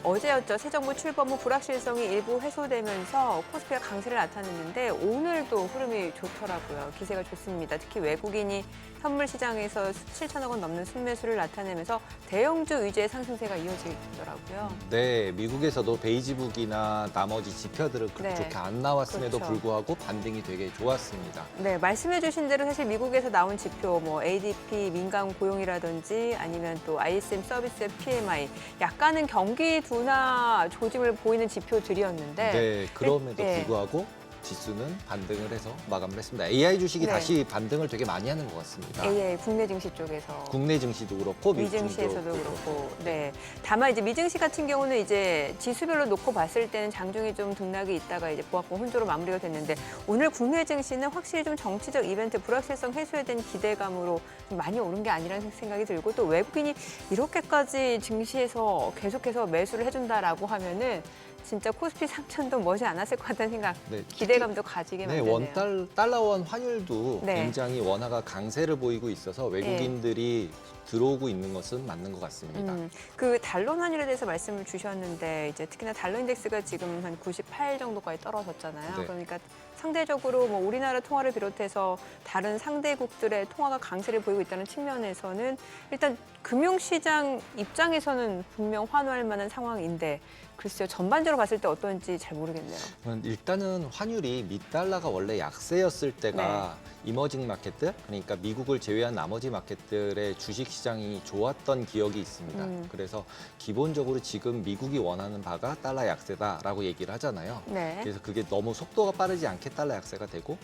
어제였죠. 새 정부 출범 후 불확실성이 일부 해소되면서 코스피가 강세를 나타냈는데 오늘도 흐름이 좋더라고요. 기세가 좋습니다. 특히 외국인이 선물 시장에서 7천억 원 넘는 순매수를 나타내면서 대형주 위주의 상승세가 이어지더라고요. 네, 미국에서도 베이지북이나 나머지 지표들은 그렇게 네. 좋게 안 나왔음에도 그렇죠. 불구하고 반등이 되게 좋았습니다. 네, 말씀해 주신 대로 사실 미국에서 나온 지표, 뭐 ADP 민간 고용이라든지 아니면 또 ISM 서비스 PMI, 약간은 경기 둔화 조짐을 보이는 지표들이었는데 네, 그럼에도 네. 불구하고 지수는 반등을 해서 마감을 했습니다. AI 주식이 네. 다시 반등을 되게 많이 하는 것 같습니다. AI 국내 증시 쪽에서 국내 증시도 그렇고 미증시에서도 그렇고, 네. 다만 이제 미증시 같은 경우는 이제 지수별로 놓고 봤을 때는 장중에 좀 등락이 있다가 이제 보합권 혼조로 마무리가 됐는데 오늘 국내 증시는 확실히 좀 정치적 이벤트 불확실성 해소에 대한 기대감으로 좀 많이 오른 게 아니라는 생각이 들고 또 외국인이 이렇게까지 증시에서 계속해서 매수를 해준다라고 하면은 진짜 코스피 상천도 머지 않았을 것 같다는 생각, 네, 기대감도 가지게 네, 만드네요. 달러원 환율도 네. 굉장히 원화가 강세를 보이고 있어서 외국인들이 들어오고 있는 것은 맞는 것 같습니다. 그 달러 환율에 대해서 말씀을 주셨는데 이제 특히나 달러 인덱스가 지금 한 98 정도까지 떨어졌잖아요. 네. 그러니까 상대적으로 뭐 우리나라 통화를 비롯해서 다른 상대국들의 통화가 강세를 보이고 있다는 측면에서는 일단 금융시장 입장에서는 분명 환호할 만한 상황인데 글쎄요, 전반적으로 봤을 때 어떤지 잘 모르겠네요. 일단은 환율이 밑달러가 원래 약세였을 때가 네. 이머징 마켓들, 그러니까 미국을 제외한 나머지 마켓들의 주식 시장이 좋았던 기억이 있습니다. 그래서 기본적으로 지금 미국이 원하는 바가 달러 약세다라고 얘기를 하잖아요. 네. 그래서 그게 너무 속도가 빠르지 않게 달러 약세가 되고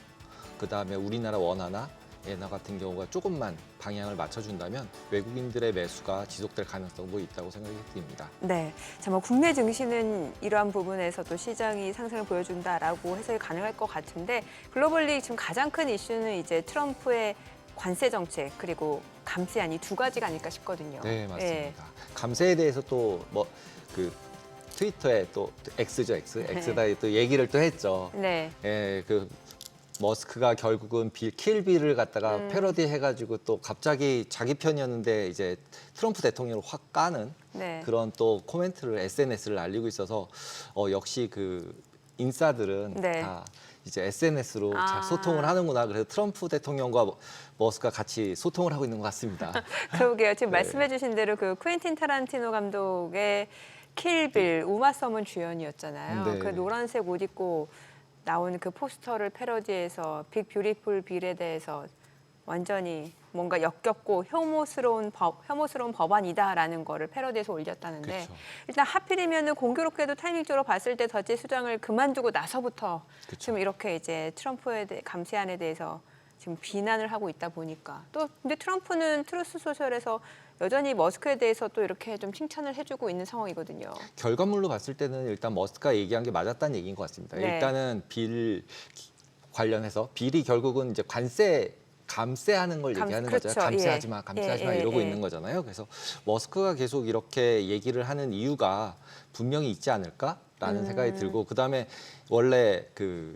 그다음에 우리나라 원화나 엔화 같은 경우가 조금만 방향을 맞춰준다면 외국인들의 매수가 지속될 가능성도 있다고 생각이 듭니다. 네. 자, 뭐 국내 증시는 이러한 부분에서도 시장이 상승을 보여준다라고 해석이 가능할 것 같은데 글로벌리 지금 가장 큰 이슈는 이제 트럼프의 관세 정책 그리고 감세안 이 두 가지가 아닐까 싶거든요. 네, 맞습니다. 예. 감세에 대해서 또 뭐 그 트위터에 또 X죠, X다 또 얘기를 또 했죠. 네. 예, 그 머스크가 결국은 킬빌을 갖다가 패러디 해가지고 또 갑자기 자기 편이었는데 이제 트럼프 대통령을 확 까는 네. 그런 또 코멘트를 SNS를 날리고 있어서 역시 그 인싸들은 네. 다 이제 SNS로 잘 아. 소통을 하는구나. 그래서 트럼프 대통령과 머스크가 같이 소통을 하고 있는 것 같습니다. 그러게요. 지금 네. 말씀해주신 대로 그 쿠엔틴 타란티노 감독의 킬빌 우마 서먼 주연이었잖아요. 네. 그 노란색 옷 입고 나온 그 포스터를 패러디해서 빅 뷰티풀 빌에 대해서 완전히 뭔가 역겹고 혐오스러운 법안이다라는 거를 패러디해서 올렸다는데 그쵸. 일단 하필이면은 공교롭게도 타이밍적으로 봤을 때 더치 수장을 그만두고 나서부터 그쵸. 지금 이렇게 이제 트럼프에 대해 감세안에 대해서 지금 비난을 하고 있다 보니까 또 근데 트럼프는 트루스 소셜에서 여전히 머스크에 대해서 또 이렇게 좀 칭찬을 해주고 있는 상황이거든요. 결과물로 봤을 때는 일단 머스크가 얘기한 게 맞았다는 얘기인 것 같습니다. 네. 일단은 빌 관련해서 빌이 결국은 이제 감세하는 걸 얘기하는 그렇죠. 거잖아요. 감세하지 예. 마, 감세하지 마 예, 예, 이러고 예. 있는 거잖아요. 그래서 머스크가 계속 이렇게 얘기를 하는 이유가 분명히 있지 않을까라는 생각이 들고 그다음에 원래 그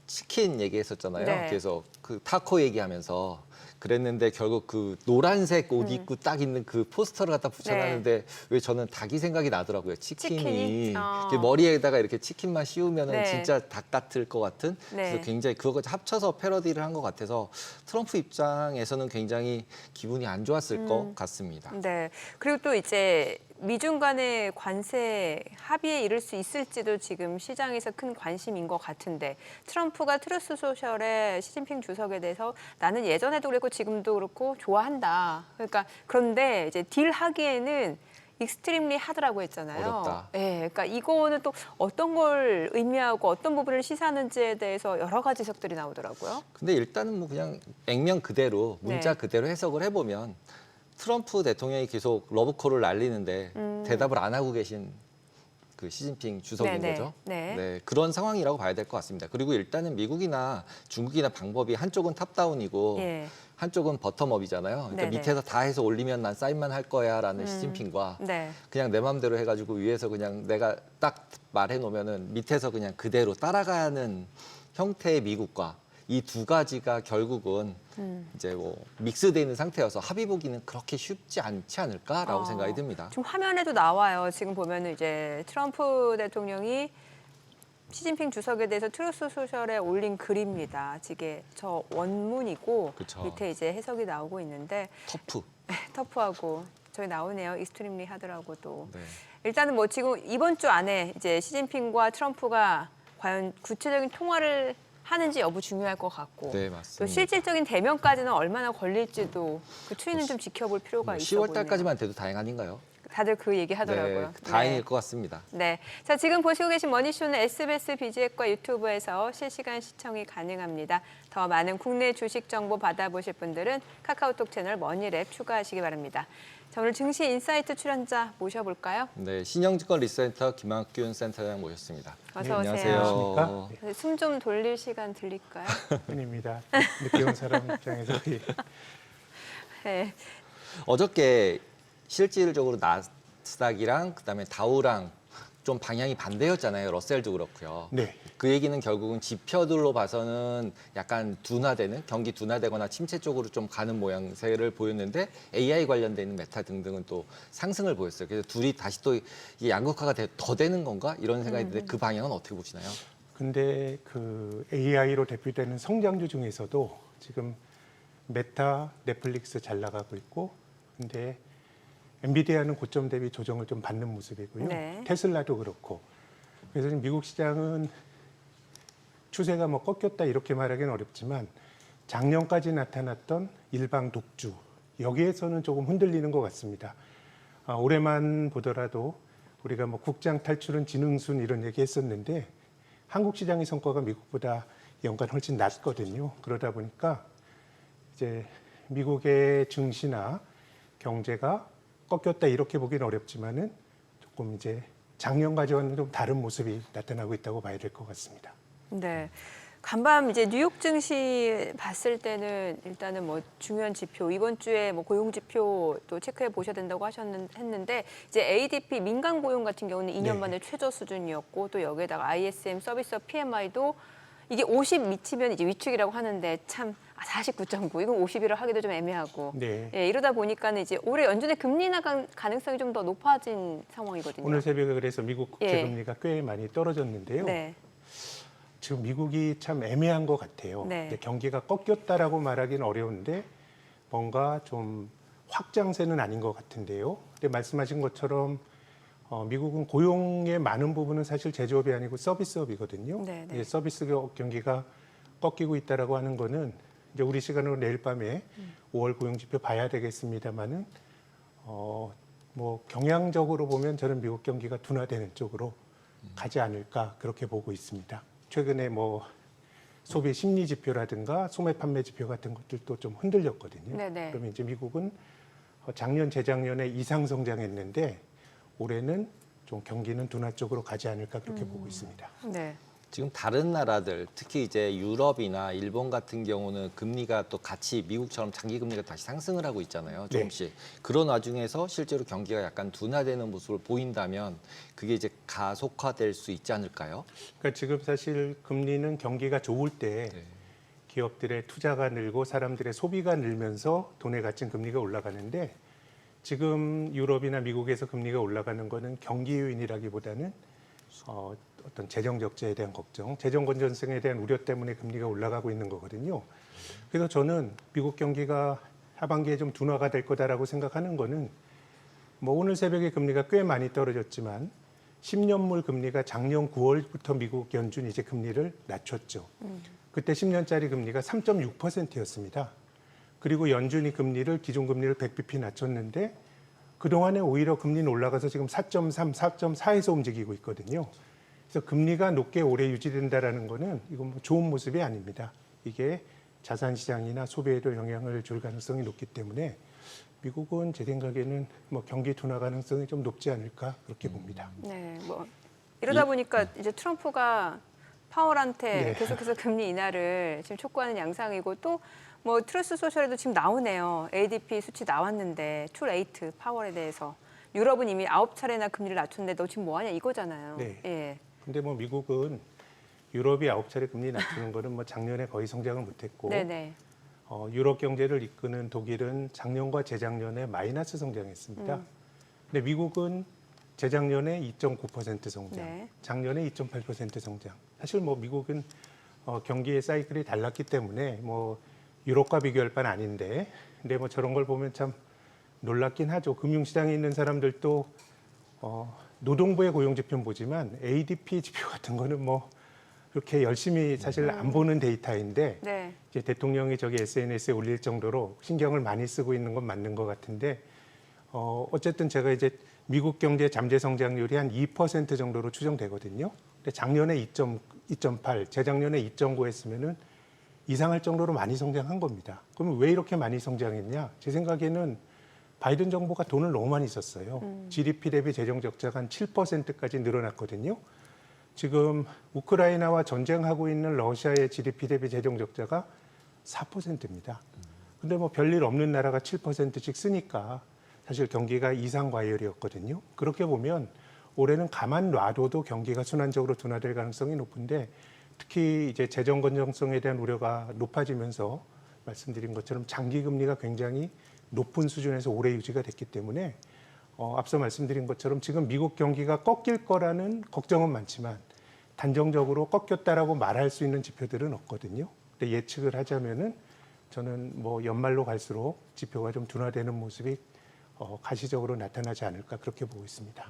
치킨 얘기했었잖아요. 네. 그래서 그 타코 얘기하면서 그랬는데 결국 그 노란색 옷 입고 딱 있는 그 포스터를 갖다 붙여놨는데 왜 저는 닭이 생각이 나더라고요. 치킨이 치킨이? 이렇게 머리에다가 이렇게 치킨만 씌우면은 네. 진짜 닭 같을 것 같은 네. 그래서 굉장히 그거 합쳐서 패러디를 한 것 같아서 트럼프 입장에서는 굉장히 기분이 안 좋았을 것 같습니다. 네. 그리고 또 이제 미중 간의 관세 합의에 이를 수 있을지도 지금 시장에서 큰 관심인 것 같은데 트럼프가 트루스 소셜의 시진핑 주석에 대해서 나는 예전에도 그랬고 지금도 그렇고 좋아한다. 그러니까 그런데 이제 딜하기에는 익스트림리 하드라고 했잖아요. 어렵다. 네, 그러니까 이거는 또 어떤 걸 의미하고 어떤 부분을 시사하는지에 대해서 여러 가지 해석들이 나오더라고요. 근데 일단은 뭐 그냥 액면 그대로 문자 네. 그대로 해석을 해보면 트럼프 대통령이 계속 러브콜을 날리는데 대답을 안 하고 계신 그 시진핑 주석인 네네. 거죠. 네. 그런 상황이라고 봐야 될 것 같습니다. 그리고 일단은 미국이나 중국이나 방법이 한쪽은 탑다운이고 예. 한쪽은 버텀업이잖아요. 그러니까 네네. 밑에서 다 해서 올리면 난 사인만 할 거야라는 시진핑과 네. 그냥 내 맘대로 해가지고 위에서 그냥 내가 딱 말해 놓으면은 밑에서 그냥 그대로 따라가는 형태의 미국과 이 두 가지가 결국은 이제 뭐 믹스되어 있는 상태여서 합의 보기는 그렇게 쉽지 않지 않을까라고 생각이 듭니다. 지금 화면에도 나와요. 지금 보면은 이제 트럼프 대통령이 시진핑 주석에 대해서 트루스 소셜에 올린 글입니다. 이게 저 원문이고 그쵸. 밑에 이제 해석이 나오고 있는데 터프. 터프하고 저희 나오네요. 익스트림리 하더라고 또. 네. 일단은 뭐 지금 이번 주 안에 이제 시진핑과 트럼프가 과연 구체적인 통화를 하는지 여부 중요할 것 같고 네, 또 맞습니다. 실질적인 대면까지는 얼마나 걸릴지도 그 추이는 좀 지켜볼 필요가 있어 보이네요. 10월 달까지만 돼도 다행 아닌가요? 다들 그 얘기 하더라고요. 네, 다행일 것 같습니다. 네. 자, 지금 보시고 계신 머니쇼는 SBS 비즈액과 유튜브에서 실시간 시청이 가능합니다. 더 많은 국내 주식 정보 받아보실 분들은 카카오톡 채널 머니랩 추가하시기 바랍니다. 자, 오늘 증시 인사이트 출연자 모셔볼까요? 네, 신영증권 리센터 김학균 센터장 모셨습니다. 어서 오세요. 안녕하세요. 네. 숨 좀 돌릴 시간 드릴까요? 아닙니다. 늦게 온 사람 입장에서 네. 어저께 실질적으로 나스닥이랑 그다음에 다우랑 좀 방향이 반대였잖아요. 러셀도 그렇고요. 네. 그 얘기는 결국은 지표들로 봐서는 약간 둔화되는 경기 둔화되거나 침체 쪽으로 좀 가는 모양새를 보였는데 AI 관련돼 있는 메타 등등은 또 상승을 보였어요. 그래서 둘이 다시 또 이게 양극화가 더 되는 건가 이런 생각이 드는데 그 방향은 어떻게 보시나요? 근데 그 AI로 대표되는 성장주 중에서도 지금 메타, 넷플릭스 잘 나가고 있고, 근데 엔비디아는 고점 대비 조정을 좀 받는 모습이고요. 네. 테슬라도 그렇고. 그래서 지금 미국 시장은 추세가 뭐 꺾였다 이렇게 말하기는 어렵지만 작년까지 나타났던 일방 독주 여기에서는 조금 흔들리는 것 같습니다. 올해만 보더라도 우리가 뭐 국장 탈출은 지능순 이런 얘기 했었는데 한국 시장의 성과가 미국보다 연간 훨씬 낮거든요. 그러다 보니까 이제 미국의 증시나 경제가 꺾였다 이렇게 보기는 어렵지만은 조금 이제 작년까지와는 좀 다른 모습이 나타나고 있다고 봐야 될 것 같습니다. 네. 간밤 이제 뉴욕 증시 봤을 때는 일단은 뭐 중요한 지표 이번 주에 뭐 고용 지표 또 체크해 보셔야 된다고 했는데 이제 ADP 민간 고용 같은 경우는 2년 네. 만에 최저 수준이었고 또 여기에다가 ISM 서비스업 PMI도 이게 50 미치면 이제 위축이라고 하는데 참 49.9 이건 50이라 하기도 좀 애매하고 네. 예, 이러다 보니까는 이제 올해 연준의 금리 인하 가능성이 좀 더 높아진 상황이거든요. 오늘 새벽에 그래서 미국 국채 예. 금리가 꽤 많이 떨어졌는데요. 네. 지금 미국이 참 애매한 것 같아요. 네. 근데 경기가 꺾였다라고 말하기는 어려운데 뭔가 좀 확장세는 아닌 것 같은데요. 근데 말씀하신 것처럼 미국은 고용의 많은 부분은 사실 제조업이 아니고 서비스업이거든요. 네, 네. 이제 서비스 경기가 꺾이고 있다라고 하는 거는 이제 우리 시간으로 내일 밤에 5월 고용 지표 봐야 되겠습니다만은 뭐 경향적으로 보면 저는 미국 경기가 둔화되는 쪽으로 가지 않을까 그렇게 보고 있습니다. 최근에 뭐 소비 심리 지표라든가 소매 판매 지표 같은 것들도 좀 흔들렸거든요. 네네. 그러면 이제 미국은 작년 재작년에 이상 성장했는데 올해는 좀 경기는 둔화 쪽으로 가지 않을까 그렇게 보고 있습니다. 네. 지금 다른 나라들 특히 이제 유럽이나 일본 같은 경우는 금리가 또 같이 미국처럼 장기 금리가 다시 상승을 하고 있잖아요. 조금씩. 그런 와중에서 실제로 경기가 약간 둔화되는 모습을 보인다면 그게 이제 가속화될 수 있지 않을까요? 그러니까 지금 사실 금리는 경기가 좋을 때 네. 기업들의 투자가 늘고 사람들의 소비가 늘면서 돈의 가치 금리가 올라가는데 지금 유럽이나 미국에서 금리가 올라가는 거는 경기 요인이라기보다는 어떤 재정 적자에 대한 걱정, 재정 건전성에 대한 우려 때문에 금리가 올라가고 있는 거거든요. 그래서 저는 미국 경기가 하반기에 좀 둔화가 될 거다라고 생각하는 거는 뭐 오늘 새벽에 금리가 꽤 많이 떨어졌지만 10년물 금리가 작년 9월부터 미국 연준이 이제 금리를 낮췄죠. 그때 10년짜리 금리가 3.6%였습니다. 그리고 연준이 금리를 기준금리를 100bp 낮췄는데 그동안에 오히려 금리는 올라가서 지금 4.3, 4.4에서 움직이고 있거든요. 그래서 금리가 높게 오래 유지된다라는 거는 이건 뭐 좋은 모습이 아닙니다. 이게 자산 시장이나 소비에도 영향을 줄 가능성이 높기 때문에 미국은 제 생각에는 뭐 경기 둔화 가능성이 좀 높지 않을까 그렇게 봅니다. 네, 뭐 이러다 보니까 이제 트럼프가 파월한테 네. 계속해서 금리 인하를 지금 촉구하는 양상이고 또 뭐 트루스 소셜에도 지금 나오네요. ADP 수치 나왔는데 투레이트 파월에 대해서 유럽은 이미 9차례나 금리를 낮췄는데 너 지금 뭐 하냐 이거잖아요. 네. 예. 근데 뭐 미국은 유럽이 9차례 금리 낮추는 거는 뭐 작년에 거의 성장을 못했고 네네. 유럽 경제를 이끄는 독일은 작년과 재작년에 마이너스 성장했습니다. 근데 미국은 재작년에 2.9% 성장, 네. 작년에 2.8% 성장. 사실 뭐 미국은 경기의 사이클이 달랐기 때문에 뭐 유럽과 비교할 바는 아닌데, 근데 뭐 저런 걸 보면 참 놀랍긴 하죠. 금융시장에 있는 사람들도 노동부의 고용지표는 보지만 ADP 지표 같은 거는 뭐 그렇게 열심히 사실 안 보는 데이터인데 네. 이제 대통령이 저기 SNS에 올릴 정도로 신경을 많이 쓰고 있는 건 맞는 것 같은데 어쨌든 제가 이제 미국 경제 잠재 성장률이 한 2% 정도로 추정되거든요. 근데 작년에 2.8, 재작년에 2.9 했으면은 이상할 정도로 많이 성장한 겁니다. 그러면 왜 이렇게 많이 성장했냐? 제 생각에는 바이든 정부가 돈을 너무 많이 썼어요. GDP 대비 재정 적자가 한 7%까지 늘어났거든요. 지금 우크라이나와 전쟁하고 있는 러시아의 GDP 대비 재정 적자가 4%입니다. 근데 뭐 별일 없는 나라가 7%씩 쓰니까 사실 경기가 이상 과열이었거든요. 그렇게 보면 올해는 가만 놔둬도 경기가 순환적으로 둔화될 가능성이 높은데 특히 이제 재정 건전성에 대한 우려가 높아지면서 말씀드린 것처럼 장기 금리가 굉장히 높은 수준에서 오래 유지가 됐기 때문에 앞서 말씀드린 것처럼 지금 미국 경기가 꺾일 거라는 걱정은 많지만 단정적으로 꺾였다라고 말할 수 있는 지표들은 없거든요. 근데 예측을 하자면은 저는 뭐 연말로 갈수록 지표가 좀 둔화되는 모습이 가시적으로 나타나지 않을까 그렇게 보고 있습니다.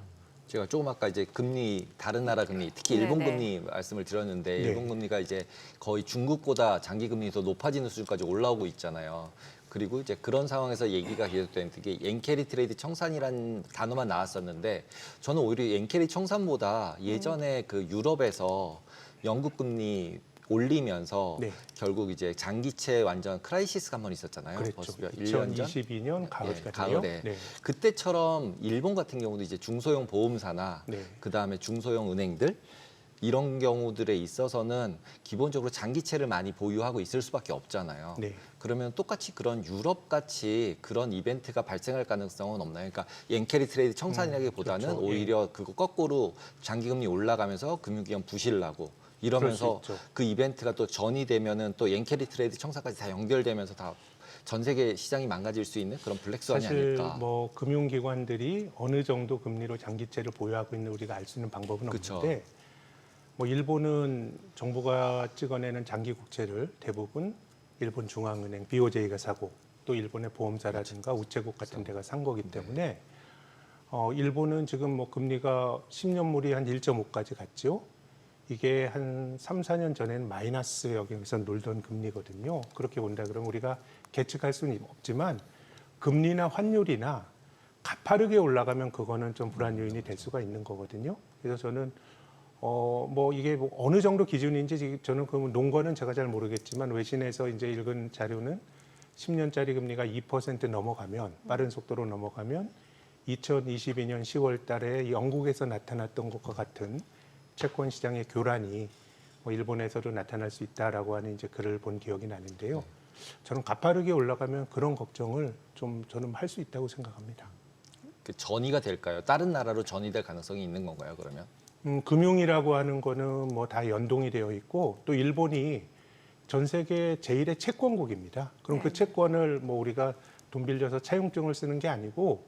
제가 조금 아까 이제 금리 다른 나라 금리 특히 일본 네네. 금리 말씀을 드렸는데 네. 일본 금리가 이제 거의 중국보다 장기 금리 더 높아지는 수준까지 올라오고 있잖아요. 그리고 이제 그런 상황에서 얘기가 계속되는 게 엔캐리 트레이드 청산이라는 단어만 나왔었는데 저는 오히려 엔캐리 청산보다 예전에 그 유럽에서 영국 금리 올리면서 네. 결국 이제 장기채 완전 크라이시스가 한 번 있었잖아요. 그랬죠. 벌써 몇 1년 전? 2022년 가을까지요. 가을에. 네. 그때처럼 일본 같은 경우도 이제 중소형 보험사나 네. 그다음에 중소형 은행들 이런 경우들에 있어서는 기본적으로 장기채를 많이 보유하고 있을 수밖에 없잖아요. 네. 그러면 똑같이 그런 유럽 같이 그런 이벤트가 발생할 가능성은 없나요? 그러니까 엔캐리 트레이드 청산이라기보다는 그렇죠. 오히려 그거 거꾸로 장기금리 올라가면서 금융기관 부실나고 이러면서 그럴 수 있죠. 그 이벤트가 또 전이 되면은 또 엔캐리 트레이드 청산까지 다 연결되면서 다 전 세계 시장이 망가질 수 있는 그런 블랙스완이 사실 아닐까. 뭐 금융기관들이 어느 정도 금리로 장기채를 보유하고 있는 우리가 알 수 있는 방법은 그쵸. 없는데 뭐 일본은 정부가 찍어내는 장기 국채를 대부분 일본 중앙은행 BOJ가 사고 또 일본의 보험사라든가 우체국 같은 데가 산 거기 때문에 일본은 지금 뭐 금리가 10년물이 한 1.5까지 갔죠. 이게 한 3, 4년 전에는 마이너스 여기서 놀던 금리거든요. 그렇게 본다 그러면 우리가 계측할 수는 없지만 금리나 환율이나 가파르게 올라가면 그거는 좀 불안 요인이 될 수가 있는 거거든요. 그래서 저는 뭐 이게 뭐 어느 정도 기준인지 저는 그 논거는 제가 잘 모르겠지만 외신에서 이제 읽은 자료는 10년짜리 금리가 2% 넘어가면 빠른 속도로 넘어가면 2022년 10월 달에 영국에서 나타났던 것과 같은 채권 시장의 교란이 뭐 일본에서도 나타날 수 있다라고 하는 이제 글을 본 기억이 나는데요. 저는 가파르게 올라가면 그런 걱정을 좀 저는 할 수 있다고 생각합니다. 그 전이가 될까요? 다른 나라로 전이될 가능성이 있는 건가요? 그러면? 금융이라고 하는 거는 뭐 다 연동이 되어 있고 또 일본이 전 세계 제1의 채권국입니다. 그럼 그 채권을 뭐 우리가 돈 빌려서 차용증을 쓰는 게 아니고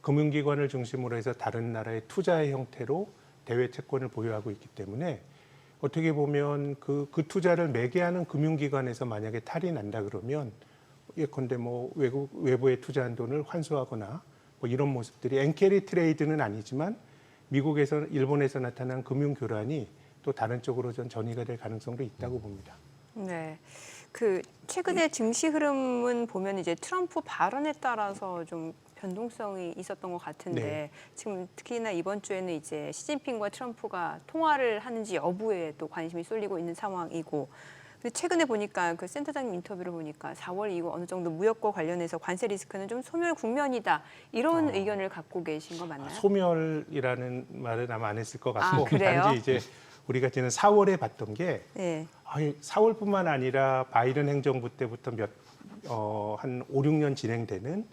금융기관을 중심으로 해서 다른 나라의 투자의 형태로 대외 채권을 보유하고 있기 때문에 어떻게 보면 그 투자를 매개하는 금융기관에서 만약에 탈이 난다 그러면 예컨대 뭐 외부에 투자한 돈을 환수하거나 뭐 이런 모습들이 엔캐리 트레이드는 아니지만 미국에서 일본에서 나타난 금융 교란이 또 다른 쪽으로 전이가 될 가능성도 있다고 봅니다. 네. 그 최근에 증시 흐름은 보면 이제 트럼프 발언에 따라서 좀 변동성이 있었던 것 같은데 네. 지금 특히나 이번 주에는 이제 시진핑과 트럼프가 통화를 하는지 여부에 또 관심이 쏠리고 있는 상황이고 근데 최근에 보니까 그 센터장님 인터뷰를 보니까 4월 이후 어느 정도 무역과 관련해서 관세 리스크는 좀 소멸 국면이다 이런 의견을 갖고 계신 거 맞나요? 소멸이라는 말은 아마 안 했을 것 같고 그래요? 단지 이제 우리가 지금 4월에 봤던 게 네. 4월뿐만 아니라 바이든 행정부 때부터 한 5, 6년 진행되는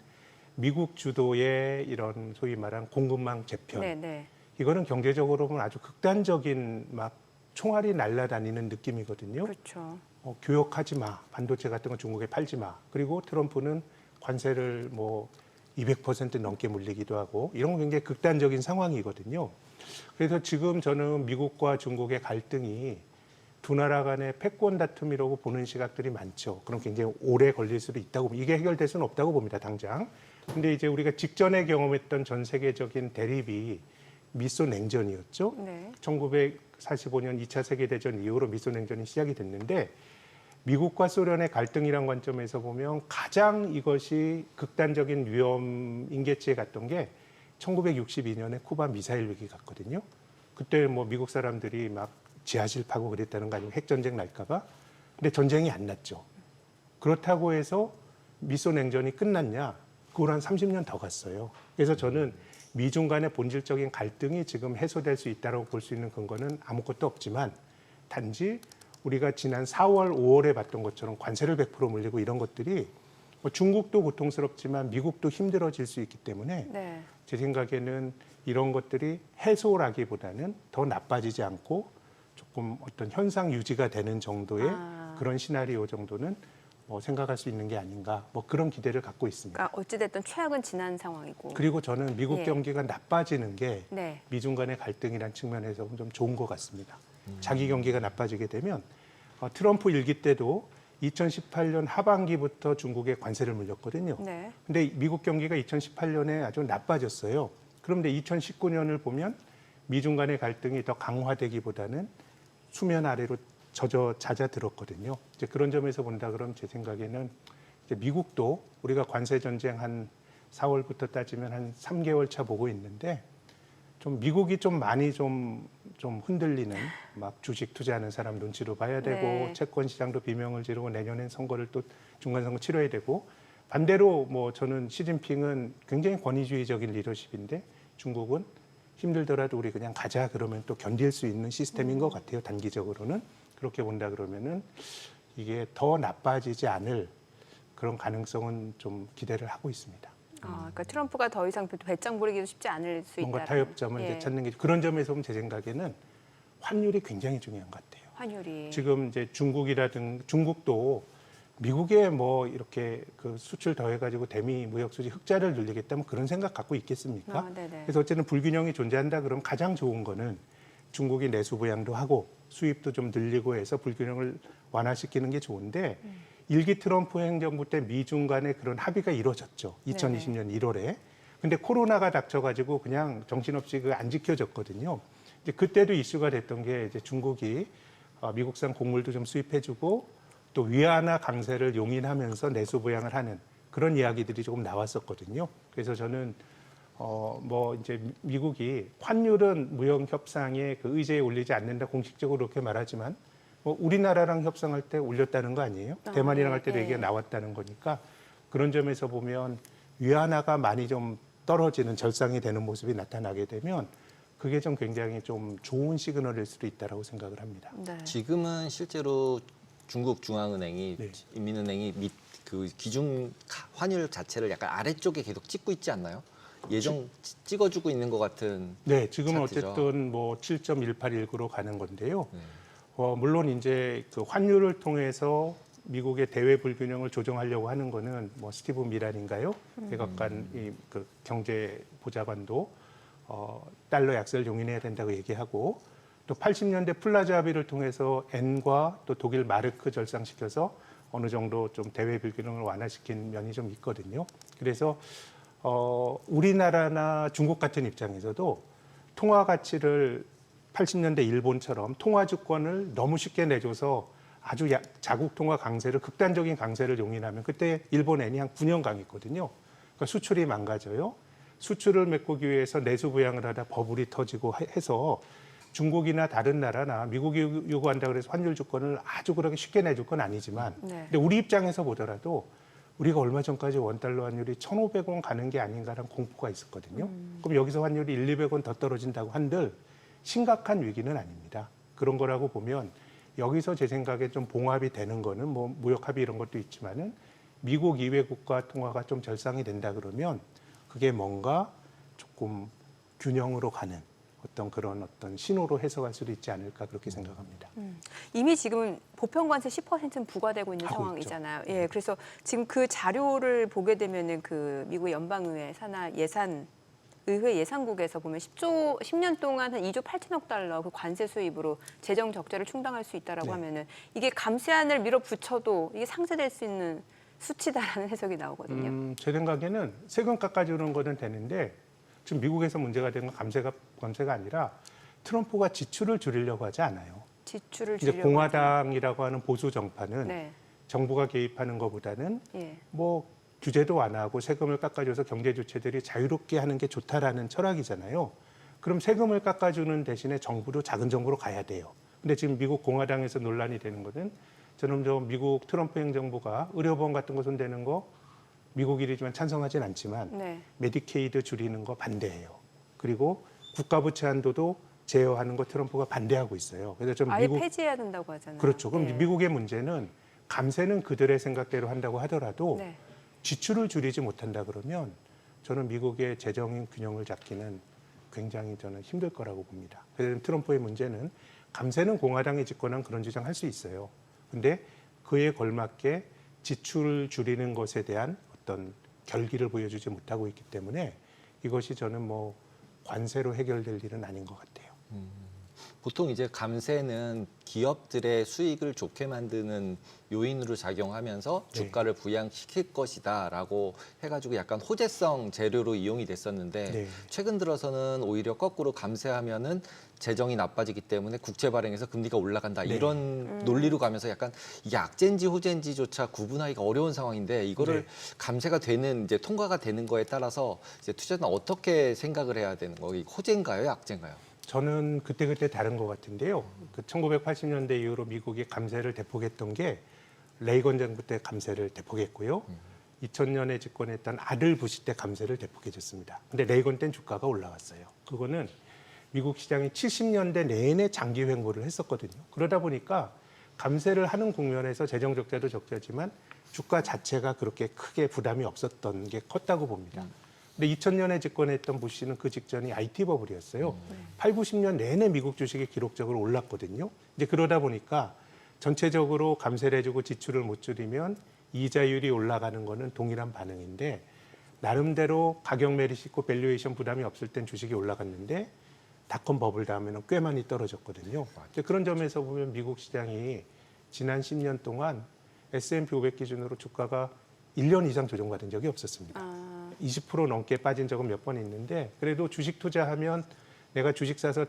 미국 주도의 이런 소위 말한 공급망 재편. 네, 네. 이거는 경제적으로 보면 아주 극단적인 막 총알이 날아다니는 느낌이거든요. 그렇죠. 교역하지 마, 반도체 같은 거 중국에 팔지 마. 그리고 트럼프는 관세를 뭐 200% 넘게 물리기도 하고 이런 건 굉장히 극단적인 상황이거든요. 그래서 지금 저는 미국과 중국의 갈등이 두 나라 간의 패권 다툼이라고 보는 시각들이 많죠. 그럼 굉장히 오래 걸릴 수도 있다고 봅니다. 이게 해결될 수는 없다고 봅니다, 당장. 근데 이제 우리가 직전에 경험했던 전 세계적인 대립이 미소 냉전이었죠. 네. 1945년 2차 세계대전 이후로 미소 냉전이 시작이 됐는데 미국과 소련의 갈등이란 관점에서 보면 가장 이것이 극단적인 위험 인계치에 갔던 게 1962년에 쿠바 미사일 위기 같거든요. 그때 뭐 미국 사람들이 막 지하실 파고 그랬다는 거 아니고 핵전쟁 날까봐. 근데 전쟁이 안 났죠. 그렇다고 해서 미소 냉전이 끝났냐? 그걸 한 30년 더 갔어요. 그래서 저는 미중 간의 본질적인 갈등이 지금 해소될 수 있다고 볼 수 있는 근거는 아무것도 없지만 단지 우리가 지난 4월, 5월에 봤던 것처럼 관세를 100% 물리고 이런 것들이 뭐 중국도 고통스럽지만 미국도 힘들어질 수 있기 때문에 네. 제 생각에는 이런 것들이 해소라기보다는 더 나빠지지 않고 조금 어떤 현상 유지가 되는 정도의 그런 시나리오 정도는 뭐 생각할 수 있는 게 아닌가 뭐 그런 기대를 갖고 있습니다. 그러니까 어찌됐든 최악은 지난 상황이고. 그리고 저는 미국 예. 경기가 나빠지는 게 네. 미중 간의 갈등이란 측면에서 좀 좋은 것 같습니다. 자기 경기가 나빠지게 되면 트럼프 일기 때도 2018년 하반기부터 중국에 관세를 물렸거든요. 네. 근데 미국 경기가 2018년에 아주 나빠졌어요. 그런데 2019년을 보면 미중 간의 갈등이 더 강화되기보다는 수면 아래로 잦아들었거든요. 이제 그런 점에서 본다 그러면 제 생각에는 이제 미국도 우리가 관세 전쟁 한 4월부터 따지면 한 3개월 차 보고 있는데 좀 미국이 좀 많이 좀 흔들리는 막 주식 투자하는 사람 눈치로 봐야 되고 네. 채권 시장도 비명을 지르고 내년엔 선거를 또 중간 선거 치러야 되고 반대로 뭐 저는 시진핑은 굉장히 권위주의적인 리더십인데 중국은 힘들더라도 우리 그냥 가자 그러면 또 견딜 수 있는 시스템인 것 같아요. 단기적으로는 그렇게 본다 그러면은 이게 더 나빠지지 않을 그런 가능성은 좀 기대를 하고 있습니다. 그러니까 트럼프가 더 이상 배짱 부리기도 쉽지 않을 수 있다. 뭔가 타협점을 이제 찾는 게 그런 점에서 보면 제 생각에는 환율이 굉장히 중요한 것 같아요. 환율이. 지금 이제 중국도 미국에 뭐 이렇게 그 수출 더해가지고 대미 무역 수지 흑자를 늘리겠다면 그런 생각 갖고 있겠습니까? 네네. 그래서 어쨌든 불균형이 존재한다 그러면 가장 좋은 거는 중국이 내수 부양도 하고 수입도 좀 늘리고 해서 불균형을 완화시키는 게 좋은데 일기 트럼프 행정부 때 미중 간에 그런 합의가 이루어졌죠. 2020년 1월에. 근데 코로나가 닥쳐가지고 그냥 정신없이 그 안 지켜졌거든요. 이제 그때도 이슈가 됐던 게 이제 중국이 미국산 곡물도 좀 수입해주고 또 위안화 강세를 용인하면서 내수 부양을 하는 그런 이야기들이 조금 나왔었거든요. 그래서 저는 뭐 이제 미국이 환율은 무역 협상에 그 의제에 올리지 않는다 공식적으로 그렇게 말하지만 뭐 우리나라랑 협상할 때 올렸다는 거 아니에요? 대만이랑 할 때도 얘기가 나왔다는 거니까 그런 점에서 보면 위안화가 많이 좀 떨어지는 절상이 되는 모습이 나타나게 되면 그게 좀 굉장히 좀 좋은 시그널일 수도 있다라고 생각을 합니다. 네. 지금은 실제로 중국 중앙은행이 네. 인민은행이 그 기준 환율 자체를 약간 아래쪽에 계속 찍고 있지 않나요? 찍어주고 있는 것 같은. 네, 지금은 차트죠. 어쨌든 뭐 7.1819로 가는 건데요. 물론 이제 그 환율을 통해서 미국의 대외 불균형을 조정하려고 하는 거는 뭐 스티브 미란인가요? 백악관 그 경제 보좌관도 달러 약세를 용인해야 된다고 얘기하고 또 80년대 플라자 합의를 통해서 엔과 또 독일 마르크 절상시켜서 어느 정도 좀 대외 불균형을 완화시킨 면이 좀 있거든요. 그래서 우리나라나 중국 같은 입장에서도 통화 가치를 80년대 일본처럼 통화 주권을 너무 쉽게 내줘서 아주 자국 통화 강세를 극단적인 강세를 용인하면 그때 일본 엔이 한 9년 강했거든요. 그러니까 수출이 망가져요. 수출을 메꾸기 위해서 내수 부양을 하다 버블이 터지고 해서 중국이나 다른 나라나 미국이 요구한다 그래서 환율 주권을 아주 그렇게 쉽게 내줄 건 아니지만 근데 우리 입장에서 보더라도 우리가 얼마 전까지 원달러 환율이 1,500원 가는 게 아닌가라는 공포가 있었거든요. 그럼 여기서 환율이 1,200원 더 떨어진다고 한들 심각한 위기는 아닙니다. 그런 거라고 보면 여기서 제 생각에 좀 봉합이 되는 거는 뭐 무역 합의 이런 것도 있지만은 미국 이외 국가 통화가 좀 절상이 된다 그러면 그게 뭔가 조금 균형으로 가는 그런 신호로 해석할 수도 있지 않을까 그렇게 생각합니다. 이미 지금 보편관세 10%는 부과되고 있는 하고 상황이잖아요. 예, 그래서 지금 그 자료를 보게 되면은 그 미국 연방의회 산하 의회 예산국에서 보면 10년 동안 한 2조 8천억 달러 그 관세 수입으로 재정 적자를 충당할 수 있다라고 네. 하면은 이게 감세안을 밀어붙여도 이게 상쇄될 수 있는 수치다라는 해석이 나오거든요. 제 생각에는 세금 깎아주는 거는 되는데 지금 미국에서 문제가 된 건 감세가 아니라 트럼프가 지출을 줄이려고 하지 않아요. 지출을 이제 줄이려고 공화당이라고 하는 보수 정파는 네. 정부가 개입하는 것보다는 예. 뭐 규제도 완화하고 세금을 깎아줘서 경제 주체들이 자유롭게 하는 게 좋다라는 철학이잖아요. 그럼 세금을 깎아주는 대신에 정부도 작은 정부로 가야 돼요. 근데 지금 미국 공화당에서 논란이 되는 것은 저는 미국 트럼프 행정부가 의료보험 같은 거 손대는 거 미국인이지만 찬성하진 않지만 네. 메디케이드 줄이는 거 반대해요. 그리고 국가부채 한도도 제어하는 거 트럼프가 반대하고 있어요. 그래서 좀 아예 폐지해야 된다고 하잖아요. 그렇죠. 그럼 예. 미국의 문제는 감세는 그들의 생각대로 한다고 하더라도 네. 지출을 줄이지 못한다 그러면 저는 미국의 재정 균형을 잡기는 굉장히 저는 힘들 거라고 봅니다. 그래서 트럼프의 문제는 감세는 공화당이 집권한 그런 주장할 수 있어요. 근데 그에 걸맞게 지출을 줄이는 것에 대한 결기를 보여주지 못하고 있기 때문에 이것이 저는 관세로 해결될 일은 아닌 것 같아요. 보통 이제 감세는 기업들의 수익을 좋게 만드는 요인으로 작용하면서 네. 주가를 부양시킬 것이다라고 해가지고 약간 호재성 재료로 이용이 됐었는데 네. 최근 들어서는 오히려 거꾸로 감세하면은 재정이 나빠지기 때문에 국채 발행해서 금리가 올라간다 네. 이런 논리로 가면서 약간 이게 악재인지 호재인지조차 구분하기가 어려운 상황인데 이거를 네. 감세가 되는 이제 통과가 되는 거에 따라서 이제 투자자는 어떻게 생각을 해야 되는 거예요? 호재인가요, 악재인가요? 저는 그때그때 다른 것 같은데요. 1980년대 이후로 미국이 감세를 대폭했던 게 레이건 정부 때 감세를 대폭했고요. 2000년에 집권했던 아들 부시 때 감세를 대폭해줬습니다. 근데 레이건 때는 주가가 올라왔어요. 그거는 미국 시장이 70년대 내내 장기 횡보를 했었거든요. 그러다 보니까 감세를 하는 국면에서 재정 적자도 적자지만 주가 자체가 그렇게 크게 부담이 없었던 게 컸다고 봅니다. 근데 2000년에 집권했던 부시는 그 직전이 IT 버블이었어요. 8, 90년 내내 미국 주식이 기록적으로 올랐거든요. 이제 그러다 보니까 전체적으로 감세를 해주고 지출을 못 줄이면 이자율이 올라가는 거는 동일한 반응인데 나름대로 가격 메리트 있고 밸류에이션 부담이 없을 땐 주식이 올라갔는데 닷컴 버블 다음에는 꽤 많이 떨어졌거든요. 이제 그런 점에서 보면 미국 시장이 지난 10년 동안 S&P 500 기준으로 주가가 1년 이상 조정받은 적이 없었습니다. 20% 넘게 빠진 적은 몇 번 있는데 그래도 주식 투자하면 내가 주식 사서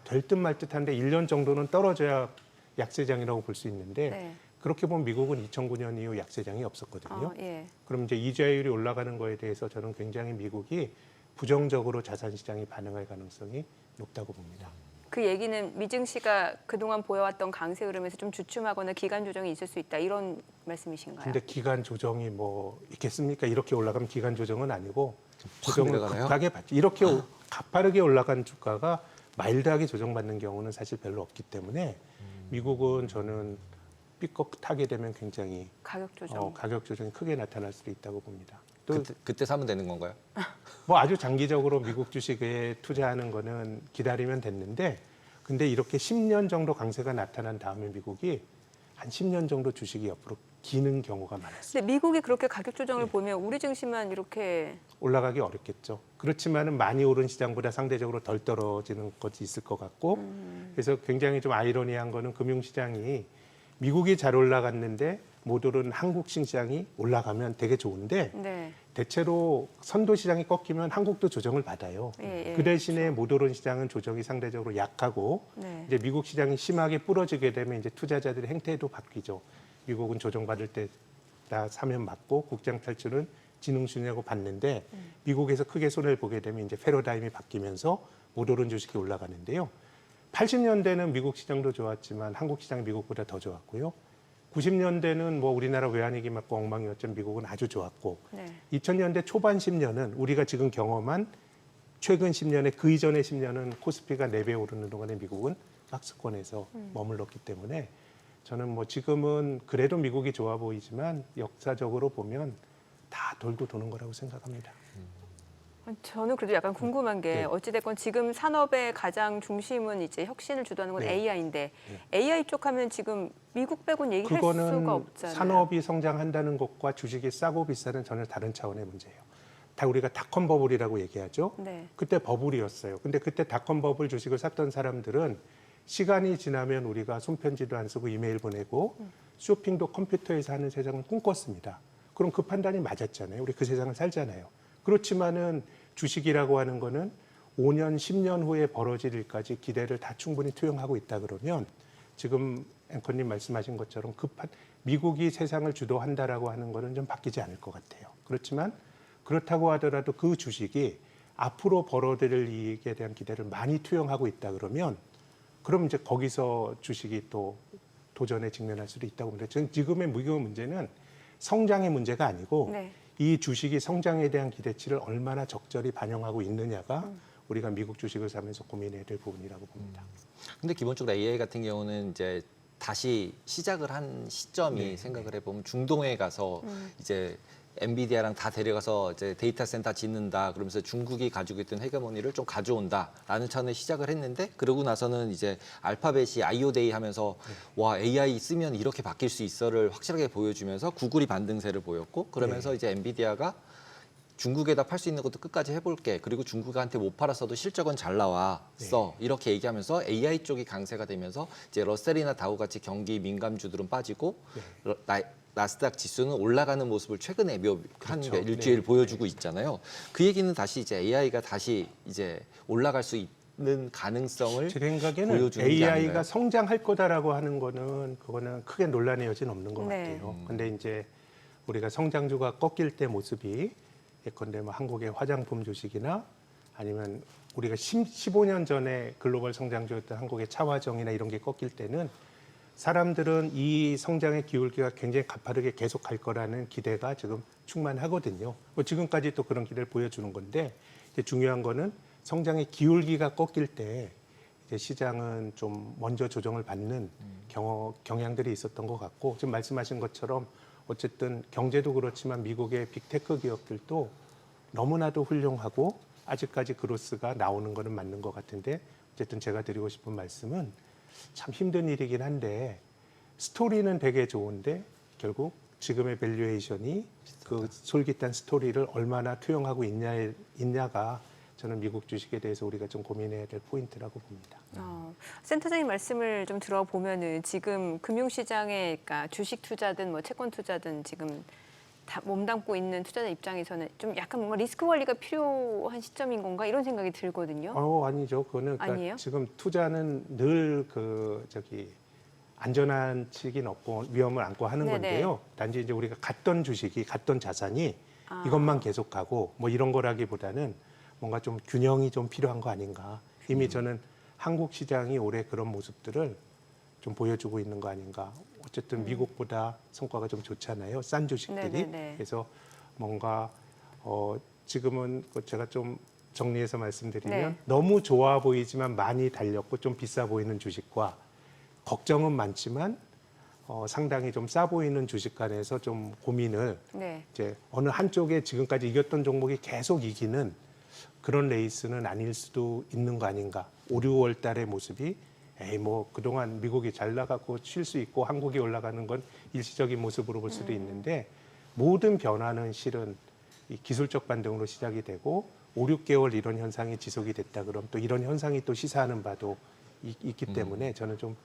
될 듯 말 듯한데 1년 정도는 떨어져야 약세장이라고 볼 수 있는데 네. 그렇게 보면 미국은 2009년 이후 약세장이 없었거든요. 예. 그럼 이제 이자율이 올라가는 거에 대해서 저는 굉장히 미국이 부정적으로 자산 시장이 반응할 가능성이 높다고 봅니다. 그 얘기는 미증 씨가 그동안 보여왔던 강세 흐름에서 좀 주춤하거나 기간 조정이 있을 수 있다 이런 말씀이신가요? 근데 기간 조정이 있겠습니까? 이렇게 올라가면 기간 조정은 아니고 확 조정을 내려가나요? 급하게 받죠. 이렇게 가파르게 올라간 주가가 마일드하게 조정받는 경우는 사실 별로 없기 때문에 미국은 저는 삐걱하게 되면 굉장히 가격 조정. 가격 조정이 크게 나타날 수도 있다고 봅니다. 또 그때 사면 되는 건가요? 아주 장기적으로 미국 주식에 투자하는 거는 기다리면 됐는데 근데 이렇게 10년 정도 강세가 나타난 다음에 미국이 한 10년 정도 주식이 옆으로 기는 경우가 많았어요. 근데 미국이 그렇게 가격 조정을 보면 우리 증시만 이렇게 올라가기 어렵겠죠. 그렇지만은 많이 오른 시장보다 상대적으로 덜 떨어지는 것이 있을 것 같고 그래서 굉장히 좀 아이러니한 거는 금융시장이 미국이 잘 올라갔는데 못 오른 한국 시장이 올라가면 되게 좋은데 네. 대체로 선도 시장이 꺾이면 한국도 조정을 받아요. 예, 예. 그 대신에 못 오른 시장은 조정이 상대적으로 약하고 네. 이제 미국 시장이 심하게 부러지게 되면 이제 투자자들의 행태도 바뀌죠. 미국은 조정받을 때 다 사면 맞고 국장 탈출은 지능순이라고 받는데 미국에서 크게 손해를 보게 되면 이제 패러다임이 바뀌면서 못 오른 주식이 올라가는데요. 80년대는 미국 시장도 좋았지만 한국 시장이 미국보다 더 좋았고요. 90년대는 우리나라 외환위기 맞고 엉망이었지만 미국은 아주 좋았고 네. 2000년대 초반 10년은 우리가 지금 경험한 최근 10년에 그 이전의 10년은 코스피가 4배 오르는 동안에 미국은 박스권에서 머물렀기 때문에 저는 지금은 그래도 미국이 좋아 보이지만 역사적으로 보면 다 돌고 도는 거라고 생각합니다. 저는 그래도 약간 궁금한 게 네. 어찌됐건 지금 산업의 가장 중심은 이제 혁신을 주도하는 건 네. AI인데 AI 쪽 하면 지금 미국 빼고는 얘기할 그거는 수가 없잖아요. 산업이 성장한다는 것과 주식이 싸고 비싸는 전혀 다른 차원의 문제예요. 다 우리가 닷컴 버블이라고 얘기하죠. 네. 그때 버블이었어요. 근데 그때 닷컴 버블 주식을 샀던 사람들은 시간이 지나면 우리가 손편지도 안 쓰고 이메일 보내고 쇼핑도 컴퓨터에서 하는 세상을 꿈꿨습니다. 그럼 그 판단이 맞았잖아요. 우리 그 세상을 살잖아요. 그렇지만은 주식이라고 하는 거는 5년, 10년 후에 벌어질 일까지 기대를 다 충분히 투영하고 있다 그러면 지금 앵커님 말씀하신 것처럼 미국이 세상을 주도한다라고 하는 거는 좀 바뀌지 않을 것 같아요. 그렇지만 그렇다고 하더라도 그 주식이 앞으로 벌어들일 이익에 대한 기대를 많이 투영하고 있다 그러면 그럼 이제 거기서 주식이 또 도전에 직면할 수도 있다고 봅니다. 지금의 미국의 문제는 성장의 문제가 아니고 네. 이 주식이 성장에 대한 기대치를 얼마나 적절히 반영하고 있느냐가 우리가 미국 주식을 사면서 고민해야 될 부분이라고 봅니다. 근데 기본적으로 AI 같은 경우는 이제 다시 시작을 한 시점이 네. 생각을 해보면 중동에 가서 이제 엔비디아랑 다 데려가서 이제 데이터 센터 짓는다 그러면서 중국이 가지고 있던 헤게모니를 좀 가져온다라는 차원의 시작을 했는데 그러고 나서는 이제 알파벳이 IO데이 하면서 와 AI 쓰면 이렇게 바뀔 수 있어를 확실하게 보여주면서 구글이 반등세를 보였고 그러면서 이제 엔비디아가 중국에다 팔 수 있는 것도 끝까지 해볼게. 그리고 중국한테 못 팔았어도 실적은 잘 나왔어. 이렇게 얘기하면서 AI 쪽이 강세가 되면서 이제 러셀이나 다우 같이 경기 민감주들은 빠지고 나스닥 지수는 올라가는 모습을 최근에 한 그렇죠. 일주일 네. 보여주고 있잖아요. 그 얘기는 다시 이제 AI가 다시 이제 올라갈 수 있는 가능성을 제 생각에는 보여주는 게 AI가 아닌가요? 성장할 거다라고 하는 거는 그거는 크게 논란의 여지는 없는 것 네. 같아요. 근데 이제 우리가 성장주가 꺾일 때 모습이 예컨대 뭐 한국의 화장품 주식이나 아니면 우리가 15년 전에 글로벌 성장주였던 한국의 차화정이나 이런 게 꺾일 때는 사람들은 이 성장의 기울기가 굉장히 가파르게 계속 갈 거라는 기대가 지금 충만하거든요. 뭐 지금까지 또 그런 기대를 보여주는 건데 이제 중요한 거는 성장의 기울기가 꺾일 때 이제 시장은 좀 먼저 조정을 받는 경향들이 있었던 것 같고 지금 말씀하신 것처럼 어쨌든 경제도 그렇지만 미국의 빅테크 기업들도 너무나도 훌륭하고 아직까지 그로스가 나오는 거는 맞는 것 같은데 어쨌든 제가 드리고 싶은 말씀은 참 힘든 일이긴 한데 스토리는 되게 좋은데 결국 지금의 밸류에이션이 그 솔깃한 스토리를 얼마나 투영하고 있냐가 저는 미국 주식에 대해서 우리가 좀 고민해야 될 포인트라고 봅니다. 센터장님 말씀을 좀 들어보면은 지금 금융시장에 그러니까 주식 투자든 뭐 채권 투자든 지금 다 몸담고 있는 투자자 입장에서는 좀 약간 뭔가 리스크 관리가 필요한 시점인 건가 이런 생각이 들거든요. 아니죠. 그거는 그러니까 아니에요? 지금 투자는 늘 안전한 측이 없고 위험을 안고 하는 네네. 건데요. 단지 이제 우리가 갔던 주식이 갔던 자산이 이것만 계속하고 뭐 이런 거라기보다는 뭔가 좀 균형이 좀 필요한 거 아닌가. 이미 저는 한국 시장이 올해 그런 모습들을 좀 보여주고 있는 거 아닌가. 어쨌든 미국보다 성과가 좀 좋잖아요. 싼 주식들이. 네네네. 그래서 뭔가 지금은 제가 좀 정리해서 말씀드리면 네. 너무 좋아 보이지만 많이 달렸고 좀 비싸 보이는 주식과 걱정은 많지만 상당히 좀 싸 보이는 주식 간에서 좀 고민을 네. 이제 어느 한쪽에 지금까지 이겼던 종목이 계속 이기는 그런 레이스는 아닐 수도 있는 거 아닌가. 5, 6월 달의 모습이 뭐 그동안 미국이 잘 나가고 쉴 수 있고 한국이 올라가는 건 일시적인 모습으로 볼 수도 있는데 모든 변화는 실은 이 기술적 반등으로 시작이 되고 5, 6개월 이런 현상이 지속이 됐다 그럼 또 이런 현상이 또 시사하는 바도 있기 때문에 저는 좀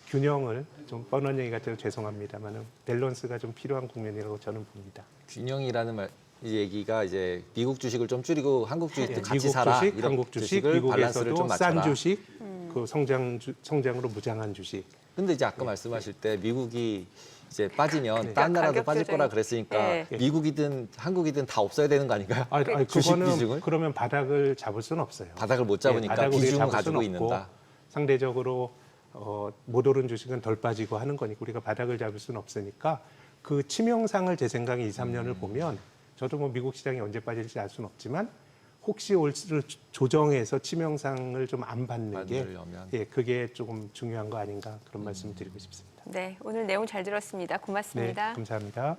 균형을 좀 뻔한 얘기 같아서 죄송합니다만은 밸런스가 좀 필요한 국면이라고 저는 봅니다. 균형이라는 이 얘기가 이제 미국 주식을 좀 줄이고 한국 주식도 같이 미국 사라. 주식, 이런 한국 주식, 주식을 밸런스를 좀 미국에서도 싼 맞춰라. 주식, 그 성장으로 무장한 주식. 근데 이제 아까 말씀하실 때 미국이 이제 빠지면 네. 딴 나라도 가격 빠질 거라 조정이- 그랬으니까 네. 미국이든 한국이든 다 없어야 되는 거 아닌가요? 주식 그거는 비중을? 그러면 바닥을 잡을 수는 없어요. 바닥을 못 잡으니까 바닥을 우리가 비중을 잡을 수는 가지고 없고 있는다. 상대적으로 못 오른 주식은 덜 빠지고 하는 거니까 우리가 바닥을 잡을 수는 없으니까 그 치명상을 제 생각에 2, 3년을 보면 저도 뭐 미국 시장이 언제 빠질지 알 수는 없지만 혹시 올수를 조정해서 치명상을 좀 안 받는 게 만들려면. 그게 조금 중요한 거 아닌가 그런 말씀을 드리고 싶습니다. 네, 오늘 내용 잘 들었습니다. 네, 고맙습니다. 감사합니다.